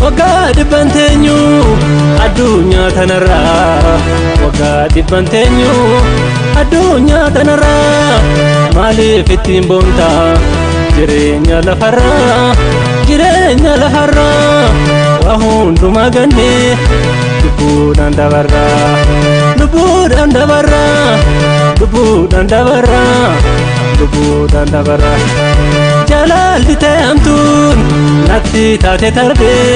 waggaa dhibban teenyu addunyaa tanarraa waggaa dhibban teenyu addunyaa tanarraa maaliif ittiin boonta jireenya lafarraa waa hundumaa ganne lubbuudhaan dabarraa jaalalli ta'amtuun natti taate tarbee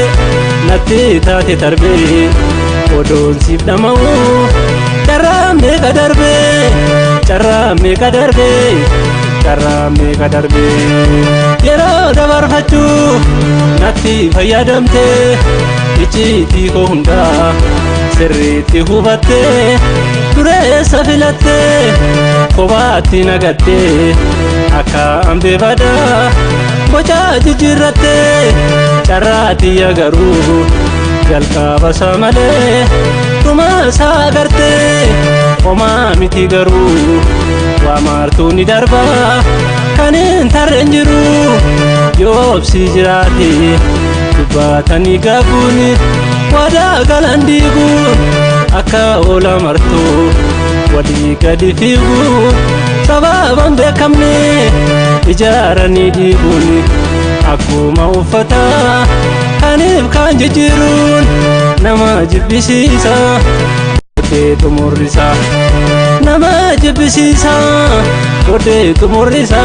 odoon siif dhama'u carraa meeqa darbee yeroo dabarfachuu natti fayyadamte icciitii koo hundaa sirriitti hubatte dureessa filatte kophaatti nagatte akka hambee badaa bocaa jijjiirratte carraatiyya garuu jalqaba isaa malee dhuma isaa agarte homaa miti garuu waa martuu ni darba kan hin tarreen jiru yoo obsii jiraate dubbatanii gaaguun waadaa galan diiguun akka oola martuu walii gadi fiiguun sababan beekamne ijaaranii diiguun akkuma uffata kaniif kan jijjiiruun nama jibbisiisa godhee xumurrisa nama jibbisiisa godhee xumurrisa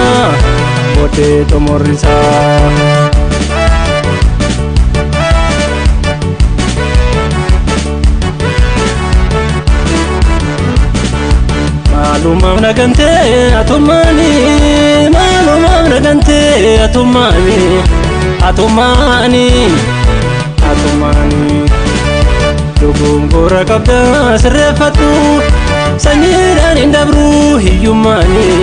Maalummaaf nagantee atummaanii dhuguun goora qabda sirreeffatu sanyiidhaan hin dabru hiyyummaanii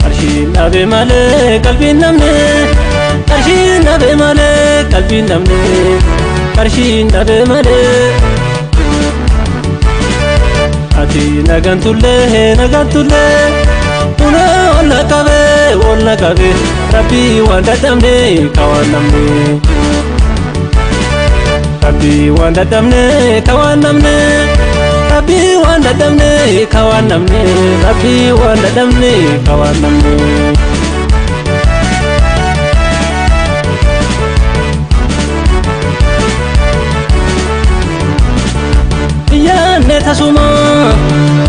qarshiin dhabe malee qalbiin namne ati nagantullee una olla qabe rabbii waan dadhabne kawaan namne yaanne tasuma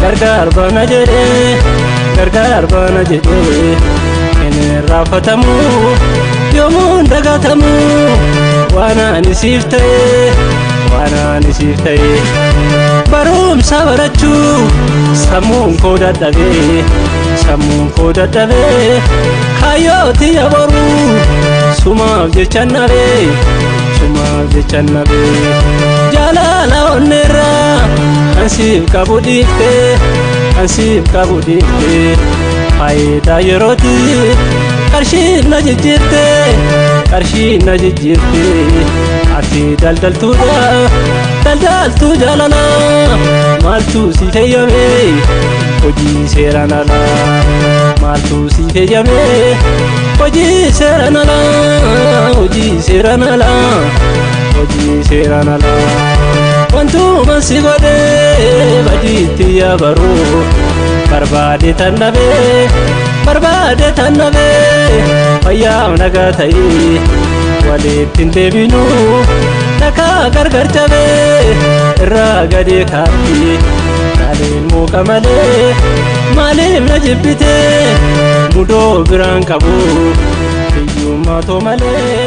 gargaar baana jedhee hin raafatamu yoomuun dagatamu waan ani siif ta'e barumsa barachuu sammuun koo dadhabee kaayyooti yaboruu sumaaf jechan nabee jaalala onneerraa kan siif qabu dhiifte faayidaa yerooti qarshiin na jijjiirte ati daldaltuu jaalala maaltu si feeyyame hojii seeraan alaa wantuma si godhee badiitti yabaruu barbaade tan dhabee fayyaaf nagaa ta'ee walitti hin deebinu dhakaa gargar cabee irraa gadee kaatti kaaliin muuqa malee maaliif na jibbite mudoo biraan qabu hiyyummaa too malee